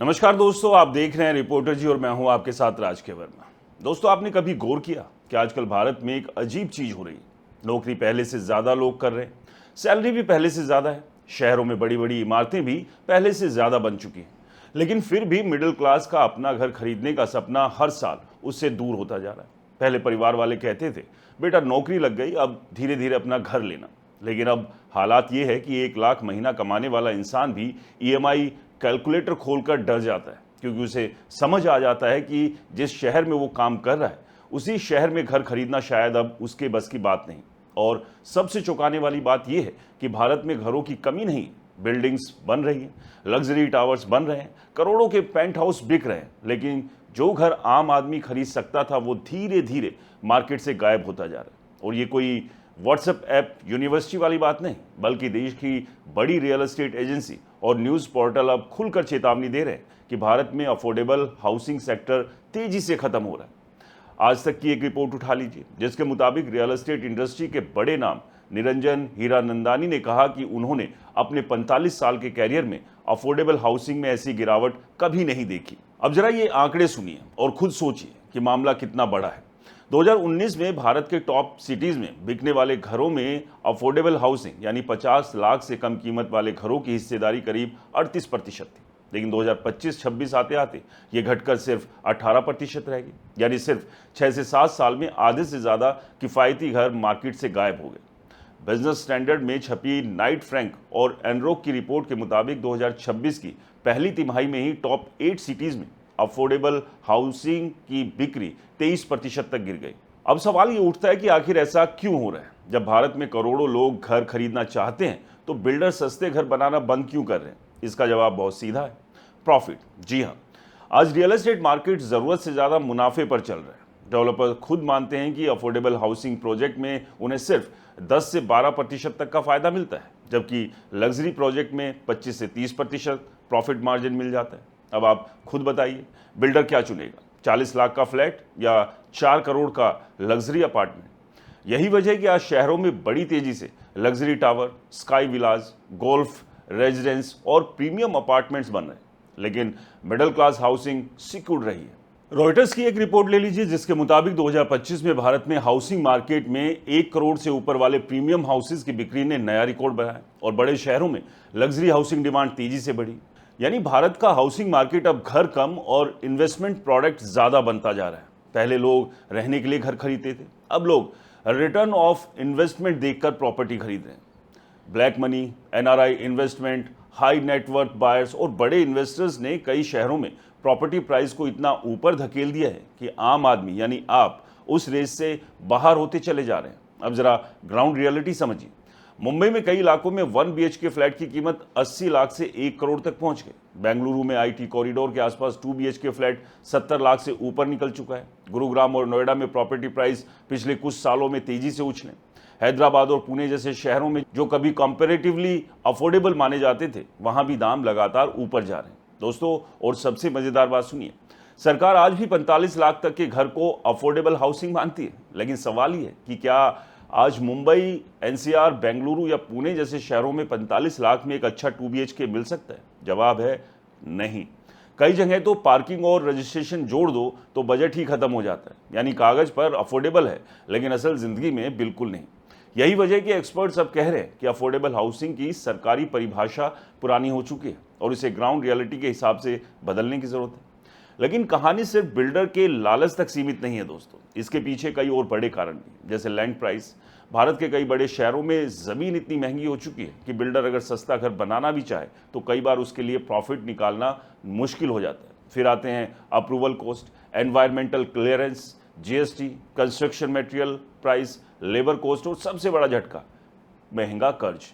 नमस्कार दोस्तों, आप देख रहे हैं रिपोर्टर जी और मैं हूं आपके साथ राज के वर्मा। दोस्तों, आपने कभी गौर किया कि आजकल भारत में एक अजीब चीज हो रही है। नौकरी पहले से ज्यादा लोग कर रहे हैं, सैलरी भी पहले से ज्यादा है, शहरों में बड़ी बड़ी इमारतें भी पहले से ज्यादा बन चुकी हैं, लेकिन फिर भी मिडिल क्लास का अपना घर खरीदने का सपना हर साल उससे दूर होता जा रहा है। पहले परिवार वाले कहते थे, बेटा नौकरी लग गई, अब धीरे धीरे अपना घर लेना। लेकिन अब हालात ये है कि 1 लाख महीना कमाने वाला इंसान भी ईएमआई कैलकुलेटर खोलकर डर जाता है, क्योंकि उसे समझ आ जाता है कि जिस शहर में वो काम कर रहा है उसी शहर में घर खरीदना शायद अब उसके बस की बात नहीं। और सबसे चौंकाने वाली बात यह है कि भारत में घरों की कमी नहीं, बिल्डिंग्स बन रही हैं, लग्जरी टावर्स बन रहे हैं, करोड़ों के पेंट हाउस बिक रहे हैं, लेकिन जो घर आम आदमी खरीद सकता था वो धीरे धीरे मार्केट से गायब होता जा रहा है। और ये कोई व्हाट्सएप ऐप यूनिवर्सिटी वाली बात नहीं, बल्कि देश की बड़ी रियल एस्टेट एजेंसी और न्यूज़ पोर्टल अब खुलकर चेतावनी दे रहे हैं कि भारत में अफोर्डेबल हाउसिंग सेक्टर तेजी से खत्म हो रहा है। आज तक की एक रिपोर्ट उठा लीजिए, जिसके मुताबिक रियल एस्टेट इंडस्ट्री के बड़े नाम निरंजन हीरानंदानी ने कहा कि उन्होंने अपने 45 साल के कैरियर में अफोर्डेबल हाउसिंग में ऐसी गिरावट कभी नहीं देखी। अब जरा ये आंकड़े सुनिए और खुद सोचिए कि मामला कितना बड़ा है। 2019 में भारत के टॉप सिटीज में बिकने वाले घरों में अफोर्डेबल हाउसिंग यानी 50 लाख से कम कीमत वाले घरों की हिस्सेदारी करीब 38% थी, लेकिन 2025-26 आते आते ये घटकर सिर्फ 18% रह गई। यानी सिर्फ 6 से 7 साल में आधे से ज़्यादा किफ़ायती घर मार्केट से गायब हो गए। बिजनेस स्टैंडर्ड में छपी नाइट फ्रैंक और एनरोक की रिपोर्ट के मुताबिक 2026 की पहली तिमाही में ही टॉप 8 सिटीज़ में अफोर्डेबल हाउसिंग की बिक्री 23% तक गिर गई। अब सवाल ये उठता है कि आखिर ऐसा क्यों हो रहा है? जब भारत में करोड़ों लोग घर खरीदना चाहते हैं तो बिल्डर सस्ते घर बनाना बंद क्यों कर रहे हैं? इसका जवाब बहुत सीधा है, प्रॉफिट। जी हाँ, आज रियल एस्टेट मार्केट जरूरत से ज्यादा मुनाफे पर चल रहा है। डेवलपर खुद मानते हैं कि अफोर्डेबल हाउसिंग प्रोजेक्ट में उन्हें सिर्फ 10 से 12% तक का फायदा मिलता है, जबकि लग्जरी प्रोजेक्ट में 25 से 30% प्रॉफिट मार्जिन मिल जाता है। अब आप खुद बताइए, बिल्डर क्या चुनेगा, 40 लाख का फ्लैट या 4 करोड़ का लग्जरी अपार्टमेंट? यही वजह है कि आज शहरों में बड़ी तेजी से luxury tower, sky villas, golf residence और प्रीमियम अपार्टमेंट्स बन रहे हैं, लेकिन मिडिल क्लास हाउसिंग सिकुड़ रही है। रॉयटर्स की एक रिपोर्ट ले लीजिए, जिसके मुताबिक 2025 में भारत में हाउसिंग मार्केट में 1 करोड़ से ऊपर वाले प्रीमियम हाउसेज की बिक्री ने नया रिकॉर्ड बनाया और बड़े शहरों में लग्जरी हाउसिंग डिमांड तेजी से बढ़ी। यानी भारत का हाउसिंग मार्केट अब घर कम और इन्वेस्टमेंट प्रोडक्ट ज्यादा बनता जा रहा है। पहले लोग रहने के लिए घर खरीदते थे, अब लोग रिटर्न ऑफ इन्वेस्टमेंट देखकर प्रॉपर्टी खरीद रहे हैं। Black money, NRI investment, high net worth buyers और बड़े इन्वेस्टर्स ने कई शहरों में प्रॉपर्टी प्राइस को इतना ऊपर धकेल दिया है कि आम आदमी यानी आप उस रेस से बाहर होते चले जा रहे हैं। अब जरा ग्राउंड रियलिटी समझिए। मुंबई में कई इलाकों में 1 BHK फ्लैट की कीमत 80 लाख से 1 करोड़ तक पहुंच गई। बेंगलुरु में आईटी कॉरिडोर के आसपास 2 BHK फ्लैट 70 लाख से ऊपर निकल चुका है। गुरुग्राम और नोएडा में प्रॉपर्टी प्राइस पिछले कुछ सालों में तेजी से उछले। हैदराबाद और पुणे जैसे शहरों में जो कभी कंपैरेटिवली अफोर्डेबल माने जाते थे, वहां भी दाम लगातार ऊपर जा रहे हैं। दोस्तों, और सबसे मजेदार बात सुनिए, सरकार आज भी 45 लाख तक के घर को अफोर्डेबल हाउसिंग मानती है, लेकिन सवाल ये है कि क्या आज मुंबई, एनसीआर, बेंगलुरु या पुणे जैसे शहरों में 45 लाख में एक अच्छा 2 BHK मिल सकता है? जवाब है नहीं। कई जगह तो पार्किंग और रजिस्ट्रेशन जोड़ दो तो बजट ही खत्म हो जाता है। यानी कागज पर अफोर्डेबल है, लेकिन असल जिंदगी में बिल्कुल नहीं। यही वजह है कि एक्सपर्ट्स अब कह रहे हैं कि अफोर्डेबल हाउसिंग की सरकारी परिभाषा पुरानी हो चुकी है और इसे ग्राउंड रियलिटी के हिसाब से बदलने की जरूरत है। लेकिन कहानी सिर्फ बिल्डर के लालच तक सीमित नहीं है दोस्तों, इसके पीछे कई और बड़े कारण भी, जैसे लैंड प्राइस। भारत के कई बड़े शहरों में जमीन इतनी महंगी हो चुकी है कि बिल्डर अगर सस्ता घर बनाना भी चाहे तो कई बार उसके लिए प्रॉफिट निकालना मुश्किल हो जाता है। फिर आते हैं approval cost, environmental clearance, GST, construction material price, labour cost और सबसे बड़ा झटका, महंगा कर्ज।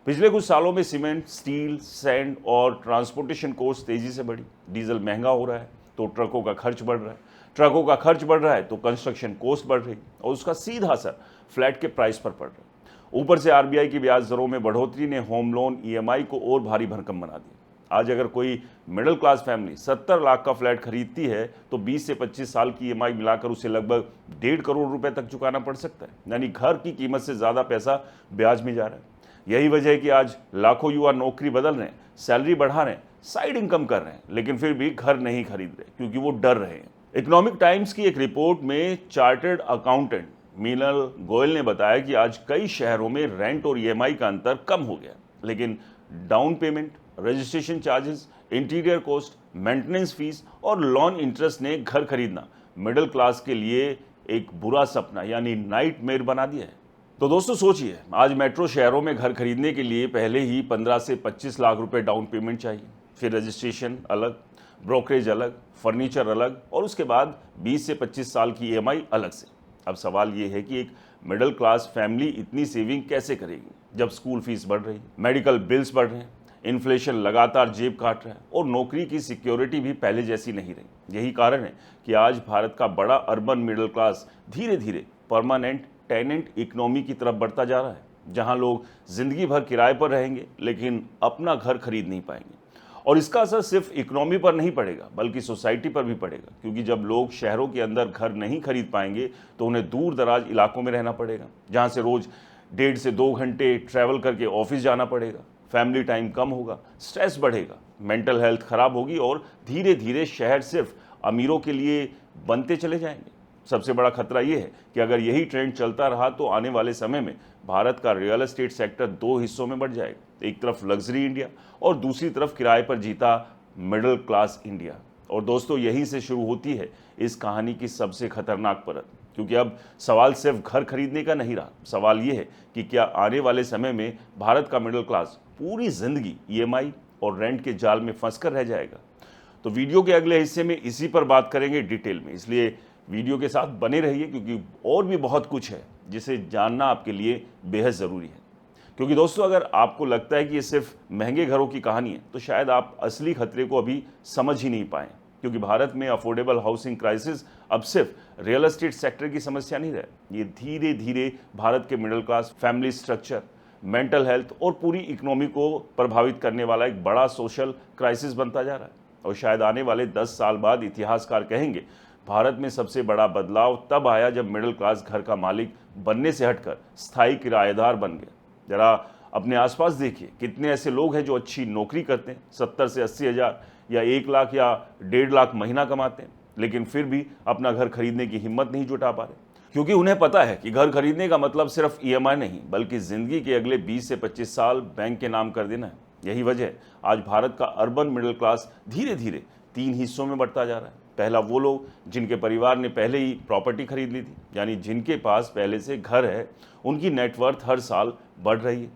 पिछले कुछ सालों में सीमेंट, स्टील, सैंड और ट्रांसपोर्टेशन कॉस्ट तेजी से बढ़ी। डीजल महंगा हो रहा है तो ट्रकों का खर्च बढ़ रहा है, ट्रकों का खर्च बढ़ रहा है तो कंस्ट्रक्शन कॉस्ट बढ़ रही और उसका सीधा असर फ्लैट के प्राइस पर पड़ रहा है। ऊपर से आरबीआई की ब्याज दरों में बढ़ोतरी ने होम लोन ईएमआई को और भारी भरकम बना दिया। आज अगर कोई मिडिल क्लास फैमिली 70 लाख का फ्लैट खरीदती है तो 20 से 25 साल की ईएमआई मिलाकर उसे लगभग 1.5 करोड़ रुपए तक चुकाना पड़ सकता है। यानी घर की कीमत से ज़्यादा पैसा ब्याज में जा रहा है। यही वजह है कि आज लाखों युवा नौकरी बदल रहे हैं, सैलरी बढ़ा रहे हैं, साइड इनकम कर रहे हैं, लेकिन फिर भी घर नहीं खरीद रहे क्योंकि वो डर रहे हैं। इकोनॉमिक टाइम्स की एक रिपोर्ट में चार्टर्ड अकाउंटेंट मीनल गोयल ने बताया कि आज कई शहरों में रेंट और ईएमआई का अंतर कम हो गया, लेकिन down payment, registration charges, interior cost, maintenance fees और लोन इंटरेस्ट ने घर खरीदना मिडिल क्लास के लिए एक बुरा सपना यानी नाइटमेयर बना दिया है। तो दोस्तों सोचिए, आज मेट्रो शहरों में घर खरीदने के लिए पहले ही 15 से 25 लाख रुपए डाउन पेमेंट चाहिए, फिर रजिस्ट्रेशन अलग, ब्रोकरेज अलग, फर्नीचर अलग और उसके बाद 20 से 25 साल की ईएमआई अलग से। अब सवाल ये है कि एक मिडिल क्लास फैमिली इतनी सेविंग कैसे करेगी जब स्कूल फीस बढ़ रही, मेडिकल बिल्स बढ़ रहे हैं, इन्फ्लेशन लगातार जेब काट रहा है और नौकरी की सिक्योरिटी भी पहले जैसी नहीं रही। यही कारण है कि आज भारत का बड़ा अर्बन मिडिल क्लास धीरे धीरे परमानेंट टेनेंट इकोनॉमी की तरफ बढ़ता जा रहा है, जहां लोग जिंदगी भर किराए पर रहेंगे लेकिन अपना घर खरीद नहीं पाएंगे। और इसका असर सिर्फ इकोनॉमी पर नहीं पड़ेगा बल्कि सोसाइटी पर भी पड़ेगा, क्योंकि जब लोग शहरों के अंदर घर नहीं खरीद पाएंगे तो उन्हें दूर दराज इलाकों में रहना पड़ेगा, जहां से रोज 1.5 से 2 घंटे ट्रैवल करके ऑफिस जाना पड़ेगा। फैमिली टाइम कम होगा, स्ट्रेस बढ़ेगा, मेंटल हेल्थ खराब होगी और धीरे धीरे शहर सिर्फ अमीरों के लिए बनते चले जाएंगे। सबसे बड़ा खतरा यह है कि अगर यही ट्रेंड चलता रहा तो आने वाले समय में भारत का रियल एस्टेट सेक्टर 2 हिस्सों में बढ़ जाएगा, एक तरफ लग्जरी इंडिया और दूसरी तरफ किराए पर जीता मिडिल क्लास इंडिया। और दोस्तों यहीं से शुरू होती है इस कहानी की सबसे खतरनाक परत, क्योंकि अब सवाल सिर्फ घर खरीदने का नहीं रहा, सवाल यह है कि क्या आने वाले समय में भारत का मिडिल क्लास पूरी जिंदगी ईएमआई और रेंट के जाल में फंसकर रह जाएगा। तो वीडियो के अगले हिस्से में इसी पर बात करेंगे डिटेल में, इसलिए वीडियो के साथ बने रहिए क्योंकि और भी बहुत कुछ है जिसे जानना आपके लिए बेहद ज़रूरी है। क्योंकि दोस्तों अगर आपको लगता है कि ये सिर्फ महंगे घरों की कहानी है तो शायद आप असली खतरे को अभी समझ ही नहीं पाएं, क्योंकि भारत में अफोर्डेबल हाउसिंग क्राइसिस अब सिर्फ रियल एस्टेट सेक्टर की समस्या नहीं रहा, ये धीरे धीरे भारत के middle class family structure, mental health और पूरी इकोनॉमी को प्रभावित करने वाला एक बड़ा सोशल क्राइसिस बनता जा रहा है। और शायद आने वाले 10 साल बाद इतिहासकार कहेंगे भारत में सबसे बड़ा बदलाव तब आया जब मिडिल क्लास घर का मालिक बनने से हटकर स्थायी किराएदार बन गया। जरा अपने आसपास देखिए, कितने ऐसे लोग हैं जो अच्छी नौकरी करते हैं, 70 से 80 हज़ार या 1 लाख या 1.5 लाख महीना कमाते हैं, लेकिन फिर भी अपना घर खरीदने की हिम्मत नहीं जुटा पा रहे, क्योंकि उन्हें पता है कि घर खरीदने का मतलब सिर्फ ईएमआई नहीं बल्कि जिंदगी के अगले 20 से 25 साल बैंक के नाम कर देना है। यही वजह है आज भारत का अर्बन मिडिल क्लास धीरे धीरे 3 हिस्सों में बढ़ता जा रहा है। पहला वो लोग जिनके परिवार ने पहले ही प्रॉपर्टी खरीद ली थी, यानी जिनके पास पहले से घर है, उनकी नेटवर्थ हर साल बढ़ रही है।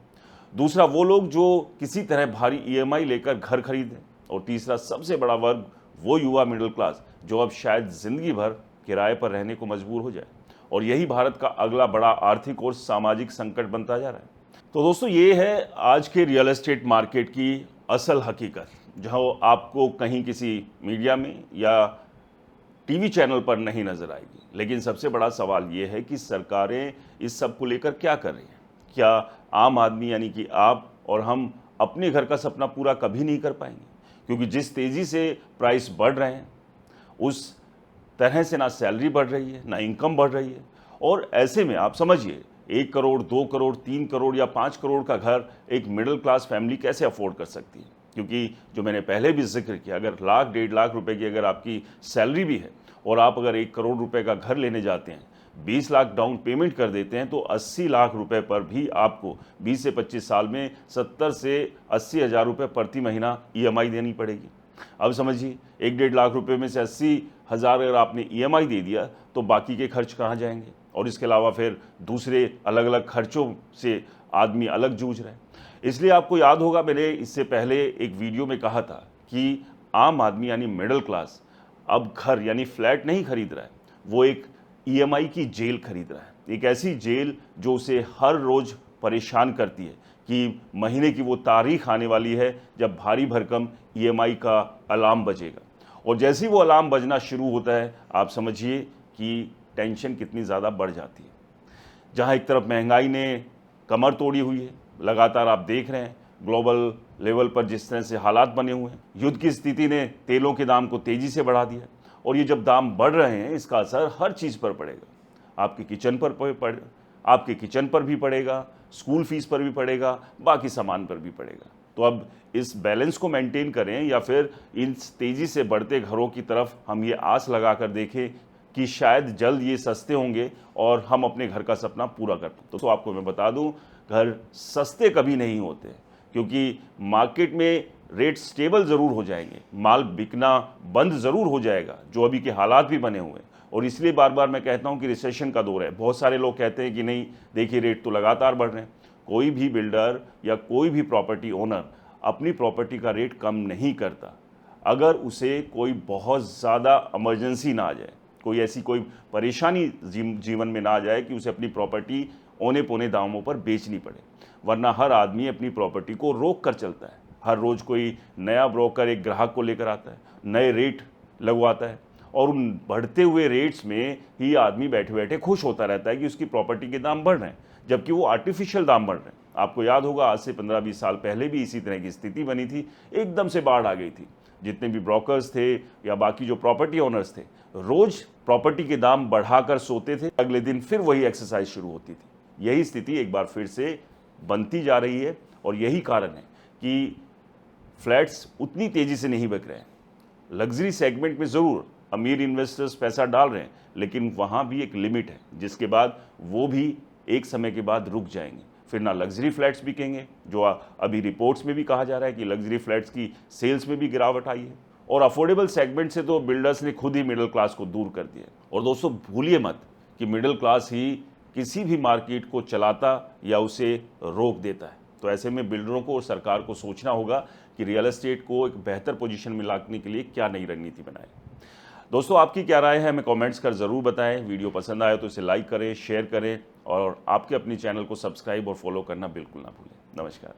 दूसरा वो लोग जो किसी तरह भारी ईएमआई लेकर घर खरीदें। और तीसरा सबसे बड़ा वर्ग वो युवा मिडिल क्लास जो अब शायद जिंदगी भर किराए पर रहने को मजबूर हो जाए। और यही भारत का अगला बड़ा आर्थिक और सामाजिक संकट बनता जा रहा है। तो दोस्तों ये है आज के रियल एस्टेट मार्केट की असल हकीकत, जहाँ आपको कहीं किसी मीडिया में या टीवी चैनल पर नहीं नजर आएगी। लेकिन सबसे बड़ा सवाल ये है कि सरकारें इस सब को लेकर क्या कर रही हैं। क्या आम आदमी यानी कि आप और हम अपने घर का सपना पूरा कभी नहीं कर पाएंगे, क्योंकि जिस तेज़ी से प्राइस बढ़ रहे हैं उस तरह से ना सैलरी बढ़ रही है ना इनकम बढ़ रही है। और ऐसे में आप समझिए 1 करोड़, 2 करोड़, 3 करोड़ या 5 करोड़ का घर एक मिडिल क्लास फैमिली कैसे अफोर्ड कर सकती है। क्योंकि जो मैंने पहले भी जिक्र किया, अगर लाख 1.5 लाख रुपए की अगर आपकी सैलरी भी है और आप अगर 1 करोड़ रुपए का घर लेने जाते हैं, 20 लाख डाउन पेमेंट कर देते हैं, तो 80 लाख रुपए पर भी आपको 20 से 25 साल में 70 से 80 हज़ार रुपये प्रति महीना ईएमआई देनी पड़ेगी। अब समझिए 1-1.5 लाख रुपए में से 80 हज़ार अगर आपने ईएमआई दे दिया तो बाकी के खर्च कहाँ जाएंगे। और इसके अलावा फिर दूसरे अलग अलग खर्चों से आदमी अलग जूझ रहे हैं। इसलिए आपको याद होगा मैंने इससे पहले एक वीडियो में कहा था कि आम आदमी यानी मिडिल क्लास अब घर यानी फ्लैट नहीं खरीद रहा है, वो एक ईएमआई की जेल खरीद रहा है। एक ऐसी जेल जो उसे हर रोज़ परेशान करती है कि महीने की वो तारीख आने वाली है जब भारी भरकम ईएमआई का अलार्म बजेगा। और जैसे ही वो अलार्म बजना शुरू होता है, आप समझिए कि टेंशन कितनी ज़्यादा बढ़ जाती है। जहाँ एक तरफ महंगाई ने कमर तोड़ी हुई है, लगातार आप देख रहे हैं ग्लोबल लेवल पर जिस तरह से हालात बने हुए हैं, युद्ध की स्थिति ने तेलों के दाम को तेज़ी से बढ़ा दिया। और ये जब दाम बढ़ रहे हैं इसका असर हर चीज़ पर पड़ेगा। आपके किचन पर भी पड़ेगा, स्कूल फीस पर भी पड़ेगा, बाकी सामान पर भी पड़ेगा। तो अब इस बैलेंस को मेंटेन करें या फिर इन तेज़ी से बढ़ते घरों की तरफ हम ये आस लगा कर देखें कि शायद जल्द ये सस्ते होंगे और हम अपने घर का सपना पूरा कर पाएं। तो आपको मैं बता दूं, घर सस्ते कभी नहीं होते, क्योंकि मार्केट में रेट स्टेबल ज़रूर हो जाएंगे, माल बिकना बंद ज़रूर हो जाएगा, जो अभी के हालात भी बने हुए हैं। और इसलिए बार बार मैं कहता हूं कि रिसेशन का दौर है। बहुत सारे लोग कहते हैं कि नहीं, देखिए रेट तो लगातार बढ़ रहे हैं। कोई भी बिल्डर या कोई भी प्रॉपर्टी ओनर अपनी प्रॉपर्टी का रेट कम नहीं करता अगर उसे कोई बहुत ज़्यादा इमरजेंसी ना आ जाए, कोई ऐसी कोई परेशानी जीवन में ना आ जाए कि उसे अपनी प्रॉपर्टी औने पौने दामों पर बेचनी पड़े। वरना हर आदमी अपनी प्रॉपर्टी को रोक कर चलता है। हर रोज़ कोई नया ब्रोकर एक ग्राहक को लेकर आता है, नए रेट लगवाता है, और उन बढ़ते हुए रेट्स में ही आदमी बैठे बैठे खुश होता रहता है कि उसकी प्रॉपर्टी के दाम बढ़ रहे हैं, जबकि वो आर्टिफिशियल दाम बढ़ रहे हैं। आपको याद होगा, आज से 15-20 साल पहले भी इसी तरह की स्थिति बनी थी, एकदम से बाढ़ आ गई थी। जितने भी ब्रोकर्स थे या बाकी जो प्रॉपर्टी ओनर्स थे, रोज प्रॉपर्टी के दाम बढ़ाकर सोते थे, अगले दिन फिर वही एक्सरसाइज शुरू होती थी। यही स्थिति एक बार फिर से बनती जा रही है, और यही कारण है कि फ्लैट्स उतनी तेजी से नहीं बिक रहे हैं। लग्जरी सेगमेंट में ज़रूर अमीर इन्वेस्टर्स पैसा डाल रहे हैं, लेकिन वहाँ भी एक लिमिट है, जिसके बाद वो भी एक समय के बाद रुक जाएंगे। फिर ना लग्जरी फ्लैट्स बिकेंगे, जो अभी रिपोर्ट्स में भी कहा जा रहा है कि लग्जरी फ्लैट्स की सेल्स में भी गिरावट आई है। और अफोर्डेबल सेगमेंट से तो बिल्डर्स ने खुद ही मिडिल क्लास को दूर कर दिया। और दोस्तों, भूलिए मत कि मिडिल क्लास ही किसी भी मार्केट को चलाता या उसे रोक देता है। तो ऐसे में बिल्डरों को और सरकार को सोचना होगा कि रियल एस्टेट को एक बेहतर पोजीशन में लाने के लिए क्या नई रणनीति बनाए। दोस्तों, आपकी क्या राय है, हमें कमेंट्स कर ज़रूर बताएं। वीडियो पसंद आए तो इसे लाइक करें, शेयर करें, और आपके अपने चैनल को सब्सक्राइब और फॉलो करना बिल्कुल ना भूलें। नमस्कार।